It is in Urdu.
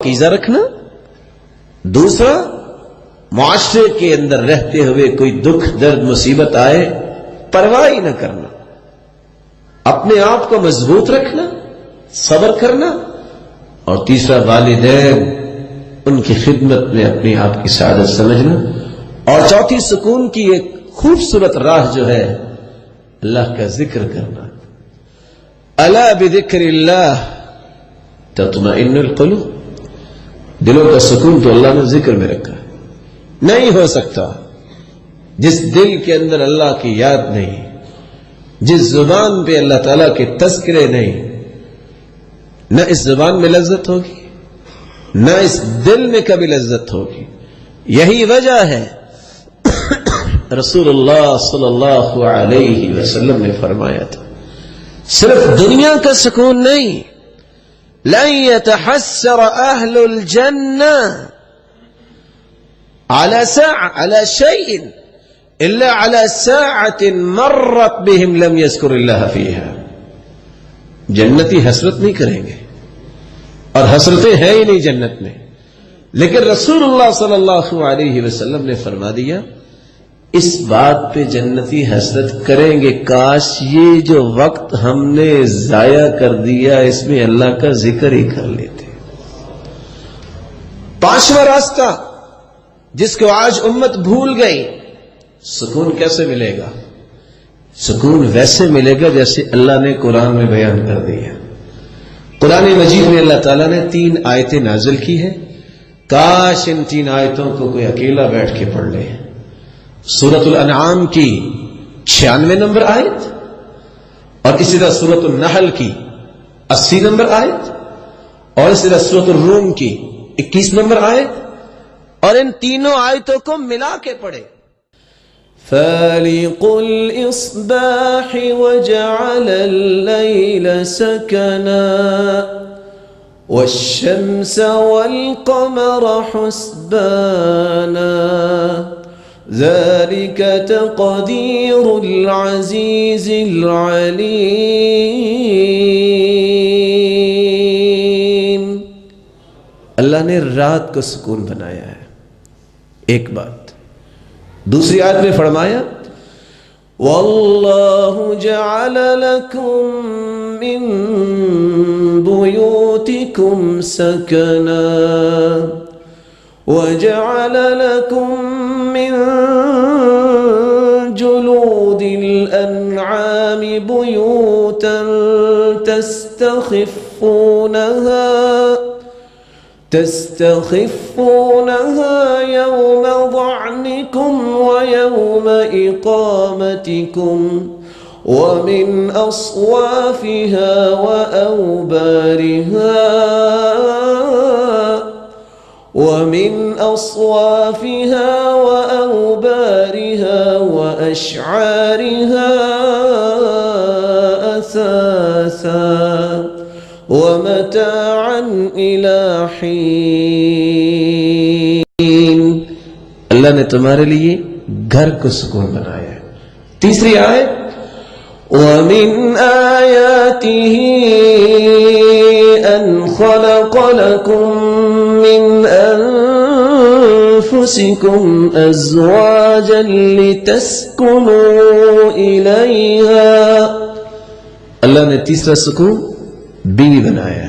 پاکیزہ رکھنا، دوسرا معاشرے کے اندر رہتے ہوئے کوئی دکھ درد مصیبت آئے پرواہ ہی نہ کرنا، اپنے آپ کو مضبوط رکھنا، صبر کرنا، اور تیسرا والدین ان کی خدمت میں اپنے آپ کی سعادت سمجھنا، اور چوتھی سکون کی ایک خوبصورت راہ جو ہے اللہ کا ذکر کرنا۔ الا بذکر اللہ تطمئن القلوب، دلوں کا سکون تو اللہ نے ذکر میں رکھا ہے۔ نہیں ہو سکتا جس دل کے اندر اللہ کی یاد نہیں، جس زبان پہ اللہ تعالیٰ کے تذکرے نہیں، نہ اس زبان میں لذت ہوگی، نہ اس دل میں کبھی لذت ہوگی۔ یہی وجہ ہے رسول اللہ صلی اللہ علیہ وسلم نے فرمایا تھا صرف دنیا کا سکون نہیں، لن يتحسر اہل الجنہ على شيء الا على ساعة مرت بهم لم يذكر الله فيها۔ جنتی حسرت نہیں کریں گے، اور حسرتیں ہیں ہی نہیں جنت میں، لیکن رسول اللہ صلی اللہ علیہ وسلم نے فرما دیا اس بات پہ جنتی حسرت کریں گے کاش یہ جو وقت ہم نے ضائع کر دیا اس میں اللہ کا ذکر ہی کر لیتے۔ پانچواں راستہ جس کو آج امت بھول گئی، سکون کیسے ملے گا؟ سکون ویسے ملے گا جیسے اللہ نے قرآن میں بیان کر دیا۔ قرآن مجید میں اللہ تعالیٰ نے 3 آیتیں نازل کی ہیں، کاش ان 3 آیتوں کو کوئی اکیلا بیٹھ کے پڑھ لے۔ سورۃ الانعام کی 96 نمبر آیت، اور اسی طرح سورۃ النحل کی 80 نمبر آیت، اور اسی طرح سورۃ الروم کی 21 نمبر آیت، اور ان تینوں آیتوں کو ملا کے پڑھے۔ فالق الإصباح وجعل الليل سكنا والشمس والقمر حسبانا ذلك تقدير العزيز العليم۔ اللہ نے رات کو سکون بنایا ہے، ایک بات۔ دوسری آیت میں فرمایا واللہ جعل لکم من بیوتکم سکنا وجعل لکم من جلود الانعام بیوتا تستخفونها يوم ظعنكم ويوم إقامتكم ومن أصوافها وأوبارها وأشعارها أثاثا ومتاعا إلى حين۔ اللہ نے تمہارے لیے گھر کو سکون بنایا ہے۔ تیسری آیت وَمِنْ آيَاتِهِ أَنْ خَلَقَ لَكُم مِّنْ أَنفُسِكُمْ أَزْوَاجًا لِتَسْكُنُوا إِلَيْهَا۔ اللہ نے تیسرا سکون بیوی بنایا۔